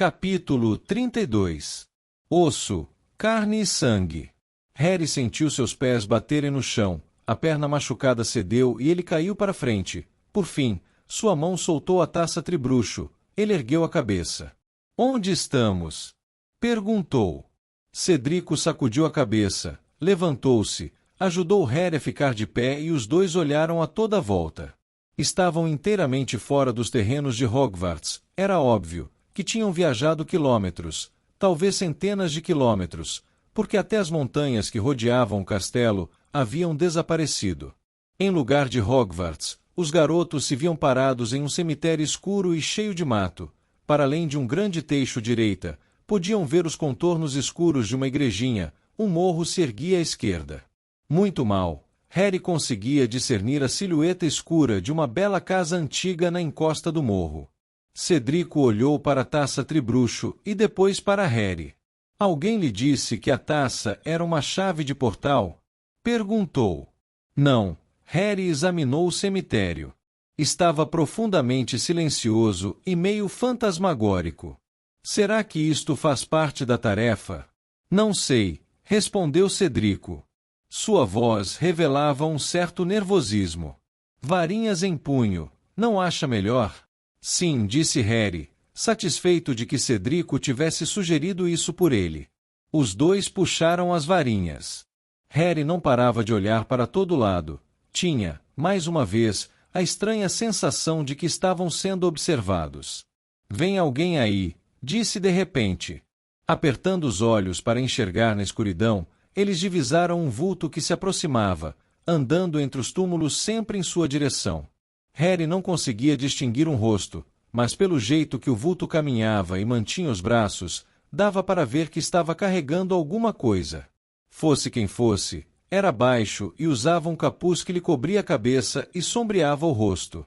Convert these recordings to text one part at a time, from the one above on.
Capítulo 32. Osso, carne e sangue. Harry sentiu seus pés baterem no chão, a perna machucada cedeu e ele caiu para frente. Por fim, sua mão soltou a taça tribruxo. Ele ergueu a cabeça. Onde estamos? Perguntou. Cedrico sacudiu a cabeça, levantou-se, ajudou Harry a ficar de pé e os dois olharam a toda a volta. Estavam inteiramente fora dos terrenos de Hogwarts, era óbvio, que tinham viajado quilômetros, talvez centenas de quilômetros, porque até as montanhas que rodeavam o castelo haviam desaparecido. Em lugar de Hogwarts, os garotos se viam parados em um cemitério escuro e cheio de mato. Para além de um grande teixo à direita, podiam ver os contornos escuros de uma igrejinha, um morro se erguia à esquerda. Muito mal, Harry conseguia discernir a silhueta escura de uma bela casa antiga na encosta do morro. Cedrico olhou para a taça tribruxo e depois para Harry. Alguém lhe disse que a taça era uma chave de portal? Perguntou. Não. Harry examinou o cemitério. Estava profundamente silencioso e meio fantasmagórico. Será que isto faz parte da tarefa? Não sei, respondeu Cedrico. Sua voz revelava um certo nervosismo. Varinhas em punho, não acha melhor? Sim, disse Harry, satisfeito de que Cedrico tivesse sugerido isso por ele. Os dois puxaram as varinhas. Harry não parava de olhar para todo lado. Tinha, mais uma vez, a estranha sensação de que estavam sendo observados. Vem alguém aí, disse de repente. Apertando os olhos para enxergar na escuridão, eles divisaram um vulto que se aproximava, andando entre os túmulos sempre em sua direção. Harry não conseguia distinguir um rosto, mas pelo jeito que o vulto caminhava e mantinha os braços, dava para ver que estava carregando alguma coisa. Fosse quem fosse, era baixo e usava um capuz que lhe cobria a cabeça e sombreava o rosto.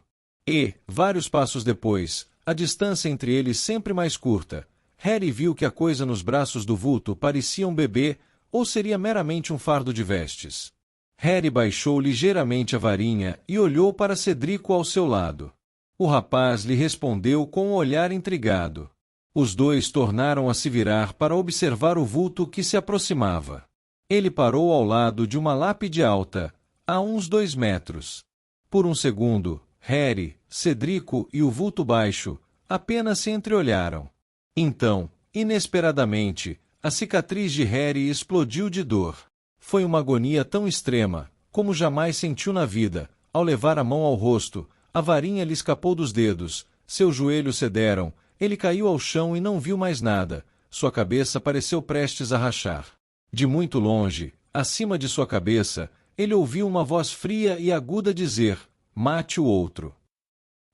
E, vários passos depois, a distância entre eles sempre mais curta, Harry viu que a coisa nos braços do vulto parecia um bebê ou seria meramente um fardo de vestes. Harry baixou ligeiramente a varinha e olhou para Cedrico ao seu lado. O rapaz lhe respondeu com um olhar intrigado. Os dois tornaram a se virar para observar o vulto que se aproximava. Ele parou ao lado de uma lápide alta, a uns 2 metros. Por um segundo, Harry, Cedrico e o vulto baixo apenas se entreolharam. Então, inesperadamente, a cicatriz de Harry explodiu de dor. Foi uma agonia tão extrema, como jamais sentiu na vida. Ao levar a mão ao rosto, a varinha lhe escapou dos dedos, seus joelhos cederam, ele caiu ao chão e não viu mais nada, sua cabeça pareceu prestes a rachar. De muito longe, acima de sua cabeça, ele ouviu uma voz fria e aguda dizer, mate o outro.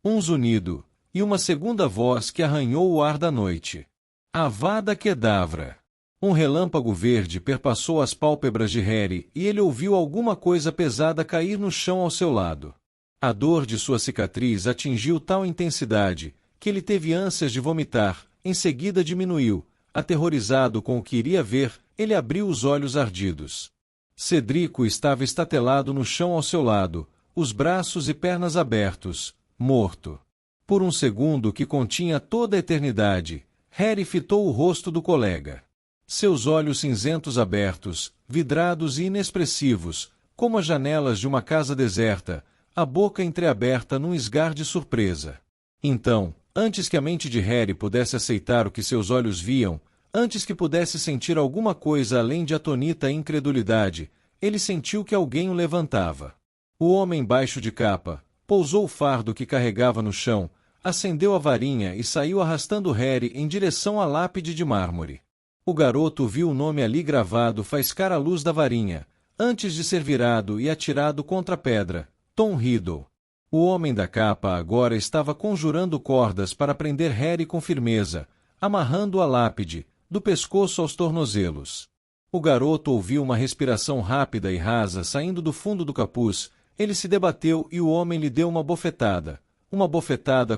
Um zunido, e uma segunda voz que arranhou o ar da noite. Avada Kedavra. Um relâmpago verde perpassou as pálpebras de Harry e ele ouviu alguma coisa pesada cair no chão ao seu lado. A dor de sua cicatriz atingiu tal intensidade que ele teve ânsias de vomitar, em seguida diminuiu. Aterrorizado com o que iria ver, ele abriu os olhos ardidos. Cedrico estava estatelado no chão ao seu lado, os braços e pernas abertos, morto. Por um segundo que continha toda a eternidade, Harry fitou o rosto do colega. Seus olhos cinzentos abertos, vidrados e inexpressivos, como as janelas de uma casa deserta, a boca entreaberta num esgar de surpresa. Então, antes que a mente de Harry pudesse aceitar o que seus olhos viam, antes que pudesse sentir alguma coisa além de atonita incredulidade, ele sentiu que alguém o levantava. O homem baixo de capa pousou o fardo que carregava no chão, acendeu a varinha e saiu arrastando Harry em direção à lápide de mármore. O garoto viu o nome ali gravado faiscar a luz da varinha, antes de ser virado e atirado contra a pedra, Tom Riddle. O homem da capa agora estava conjurando cordas para prender Harry com firmeza, amarrando a lápide, do pescoço aos tornozelos. O garoto ouviu uma respiração rápida e rasa saindo do fundo do capuz, ele se debateu e o homem lhe deu uma bofetada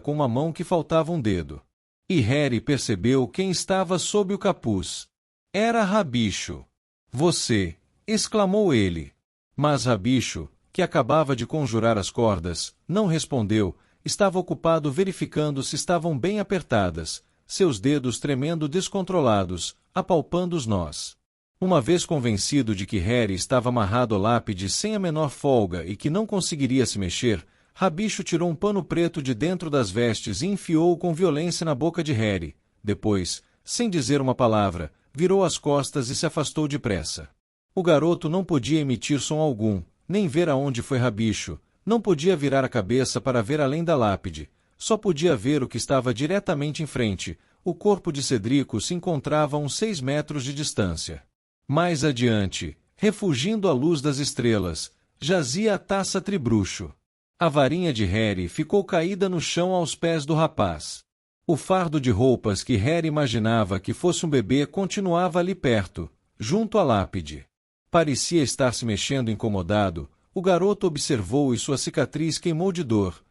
com uma mão que faltava um dedo. E Harry percebeu quem estava sob o capuz. Era Rabicho. Você! Exclamou ele. Mas Rabicho, que acabava de conjurar as cordas, não respondeu, estava ocupado verificando se estavam bem apertadas, seus dedos tremendo descontrolados, apalpando os nós. Uma vez convencido de que Harry estava amarrado à lápide sem a menor folga e que não conseguiria se mexer, Rabicho tirou um pano preto de dentro das vestes e enfiou-o com violência na boca de Harry. Depois, sem dizer uma palavra, virou as costas e se afastou depressa. O garoto não podia emitir som algum, nem ver aonde foi Rabicho, não podia virar a cabeça para ver além da lápide, só podia ver o que estava diretamente em frente. O corpo de Cedrico se encontrava a uns 6 metros de distância. Mais adiante, refugindo à luz das estrelas, jazia a taça tribruxo. A varinha de Harry ficou caída no chão aos pés do rapaz. O fardo de roupas que Harry imaginava que fosse um bebê continuava ali perto, junto à lápide. Parecia estar se mexendo incomodado. O garoto observou e sua cicatriz queimou de dor.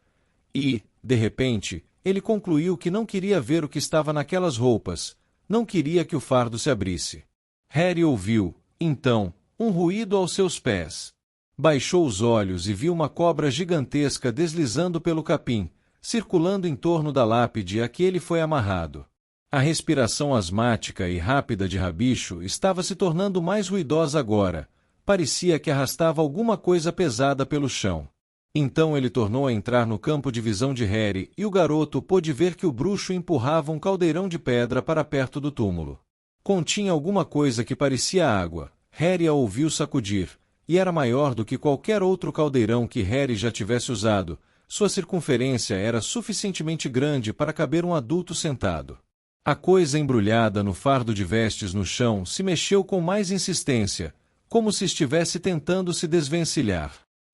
E, de repente, ele concluiu que não queria ver o que estava naquelas roupas, não queria que o fardo se abrisse. Harry ouviu, então, um ruído aos seus pés. Baixou os olhos e viu uma cobra gigantesca deslizando pelo capim, circulando em torno da lápide a que ele foi amarrado. A respiração asmática e rápida de Rabicho estava se tornando mais ruidosa agora. Parecia que arrastava alguma coisa pesada pelo chão. Então ele tornou a entrar no campo de visão de Harry e o garoto pôde ver que o bruxo empurrava um caldeirão de pedra para perto do túmulo. Continha alguma coisa que parecia água. Harry a ouviu sacudir, e era maior do que qualquer outro caldeirão que Harry já tivesse usado. Sua circunferência era suficientemente grande para caber um adulto sentado. A coisa embrulhada no fardo de vestes no chão se mexeu com mais insistência, como se estivesse tentando se desvencilhar.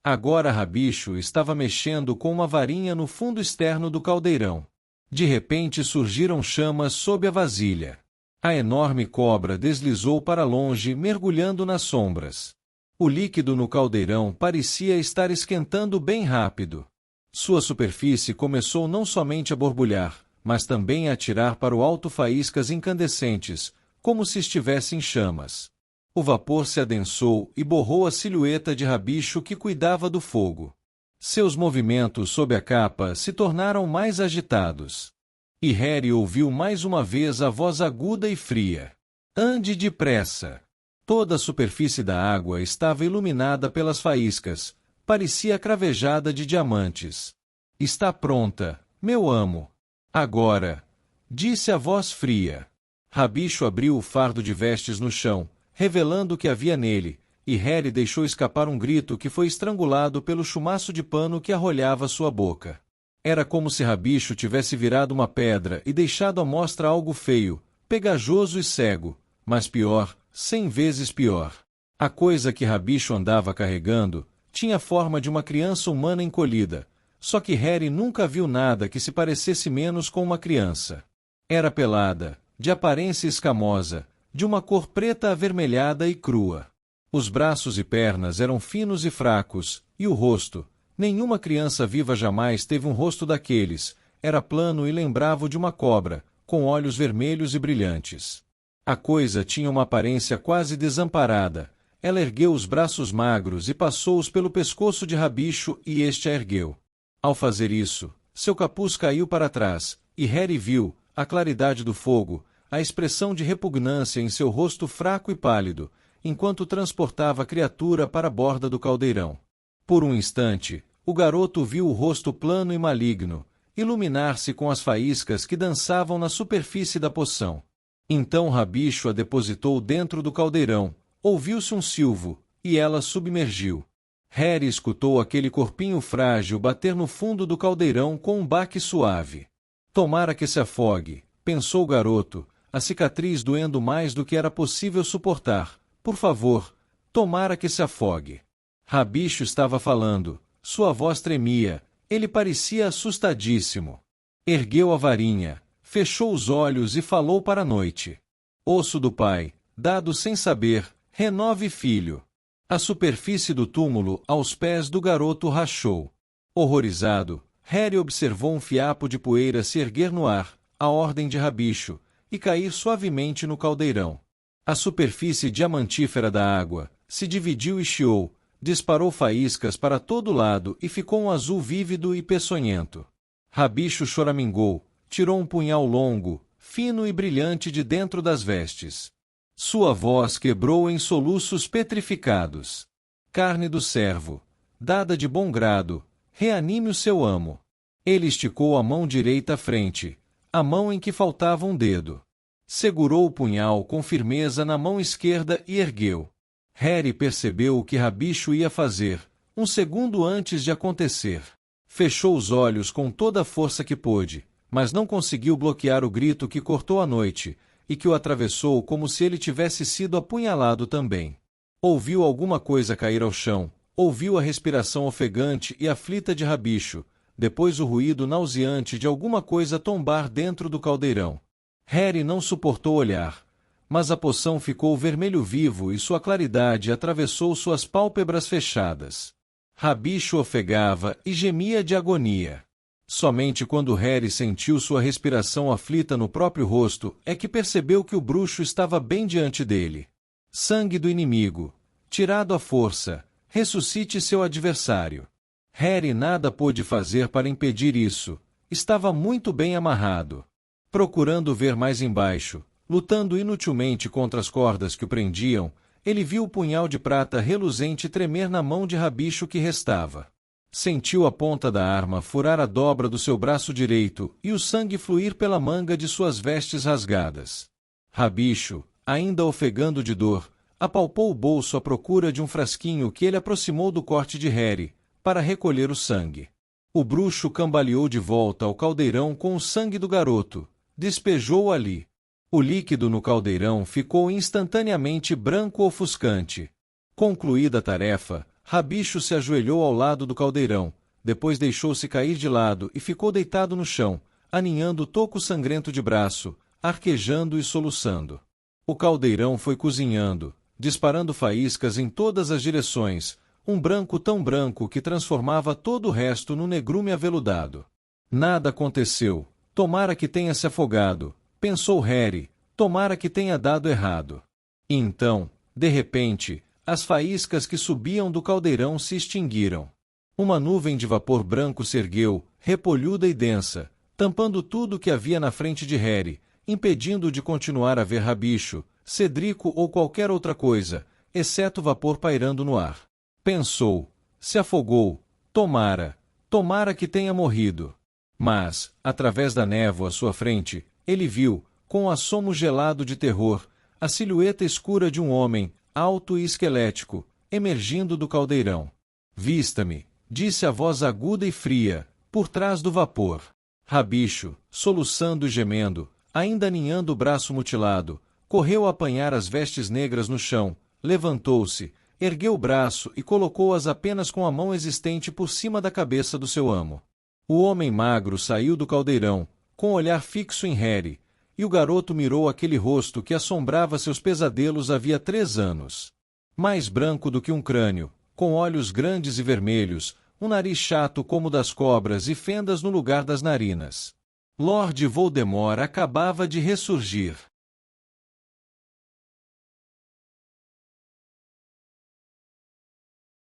Agora Rabicho estava mexendo com uma varinha no fundo externo do caldeirão. De repente surgiram chamas sob a vasilha. A enorme cobra deslizou para longe, mergulhando nas sombras. O líquido no caldeirão parecia estar esquentando bem rápido. Sua superfície começou não somente a borbulhar, mas também a atirar para o alto faíscas incandescentes, como se estivesse em chamas. O vapor se adensou e borrou a silhueta de Rabicho que cuidava do fogo. Seus movimentos sob a capa se tornaram mais agitados. E Harry ouviu mais uma vez a voz aguda e fria. Ande depressa. Toda a superfície da água estava iluminada pelas faíscas, parecia cravejada de diamantes. Está pronta, meu amo. Agora, disse a voz fria. Rabicho abriu o fardo de vestes no chão, revelando o que havia nele, e Harry deixou escapar um grito que foi estrangulado pelo chumaço de pano que arrolhava sua boca. Era como se Rabicho tivesse virado uma pedra e deixado à mostra algo feio, pegajoso e cego, mas pior, 100 vezes pior. A coisa que Rabicho andava carregando tinha a forma de uma criança humana encolhida, só que Harry nunca viu nada que se parecesse menos com uma criança. Era pelada, de aparência escamosa, de uma cor preta avermelhada e crua. Os braços e pernas eram finos e fracos, e o rosto, nenhuma criança viva jamais teve um rosto daqueles, era plano e lembrava o de uma cobra, com olhos vermelhos e brilhantes. A coisa tinha uma aparência quase desamparada. Ela ergueu os braços magros e passou-os pelo pescoço de Rabicho e este a ergueu. Ao fazer isso, seu capuz caiu para trás, e Harry viu, à claridade do fogo, a expressão de repugnância em seu rosto fraco e pálido, enquanto transportava a criatura para a borda do caldeirão. Por um instante, o garoto viu o rosto plano e maligno, iluminar-se com as faíscas que dançavam na superfície da poção. Então Rabicho a depositou dentro do caldeirão, ouviu-se um silvo, e ela submergiu. Harry escutou aquele corpinho frágil bater no fundo do caldeirão com um baque suave. Tomara que se afogue, pensou o garoto, a cicatriz doendo mais do que era possível suportar. Por favor, tomara que se afogue. Rabicho estava falando, sua voz tremia, ele parecia assustadíssimo. Ergueu a varinha, fechou os olhos e falou para a noite. Osso do pai, dado sem saber, renove filho. A superfície do túmulo aos pés do garoto rachou. Horrorizado, Harry observou um fiapo de poeira se erguer no ar, à ordem de Rabicho, e cair suavemente no caldeirão. A superfície diamantífera da água se dividiu e chiou, disparou faíscas para todo lado e ficou um azul vívido e peçonhento. Rabicho choramingou, tirou um punhal longo, fino e brilhante de dentro das vestes. Sua voz quebrou em soluços petrificados. Carne do servo, dada de bom grado, reanime o seu amo. Ele esticou a mão direita à frente, a mão em que faltava um dedo. Segurou o punhal com firmeza na mão esquerda e ergueu. Harry percebeu o que Rabicho ia fazer, um segundo antes de acontecer. Fechou os olhos com toda a força que pôde, mas não conseguiu bloquear o grito que cortou a noite, e que o atravessou como se ele tivesse sido apunhalado também. Ouviu alguma coisa cair ao chão, ouviu a respiração ofegante e aflita de Rabicho, depois o ruído nauseante de alguma coisa tombar dentro do caldeirão. Harry não suportou olhar, mas a poção ficou vermelho vivo e sua claridade atravessou suas pálpebras fechadas. Rabicho ofegava e gemia de agonia. Somente quando Harry sentiu sua respiração aflita no próprio rosto é que percebeu que o bruxo estava bem diante dele. Sangue do inimigo. Tirado à força. Ressuscite seu adversário. Harry nada pôde fazer para impedir isso. Estava muito bem amarrado. Procurando ver mais embaixo, lutando inutilmente contra as cordas que o prendiam, ele viu o punhal de prata reluzente tremer na mão de Rabicho que restava. Sentiu a ponta da arma furar a dobra do seu braço direito e o sangue fluir pela manga de suas vestes rasgadas. Rabicho, ainda ofegando de dor, apalpou o bolso à procura de um frasquinho que ele aproximou do corte de Harry, para recolher o sangue. O bruxo cambaleou de volta ao caldeirão com o sangue do garoto, despejou-o ali. O líquido no caldeirão ficou instantaneamente branco ofuscante. Concluída a tarefa, Rabicho se ajoelhou ao lado do caldeirão, depois deixou-se cair de lado e ficou deitado no chão, aninhando o toco sangrento de braço, arquejando e soluçando. O caldeirão foi cozinhando, disparando faíscas em todas as direções, um branco tão branco que transformava todo o resto num negrume aveludado. Nada aconteceu. Tomara que tenha se afogado, pensou Harry, tomara que tenha dado errado. E então, de repente, as faíscas que subiam do caldeirão se extinguiram. Uma nuvem de vapor branco se ergueu, repolhuda e densa, tampando tudo o que havia na frente de Harry, impedindo-o de continuar a ver Rabicho, Cedrico ou qualquer outra coisa, exceto vapor pairando no ar. Pensou, se afogou, tomara que tenha morrido. Mas, através da névoa à sua frente, ele viu, com um assomo gelado de terror, a silhueta escura de um homem, alto e esquelético, emergindo do caldeirão. Vista-me, disse a voz aguda e fria, por trás do vapor. Rabicho, soluçando e gemendo, ainda aninhando o braço mutilado, correu a apanhar as vestes negras no chão, levantou-se, ergueu o braço e colocou-as apenas com a mão existente por cima da cabeça do seu amo. O homem magro saiu do caldeirão, com o olhar fixo em Harry, e o garoto mirou aquele rosto que assombrava seus pesadelos havia 3 anos. Mais branco do que um crânio, com olhos grandes e vermelhos, um nariz chato como o das cobras e fendas no lugar das narinas. Lord Voldemort acabava de ressurgir.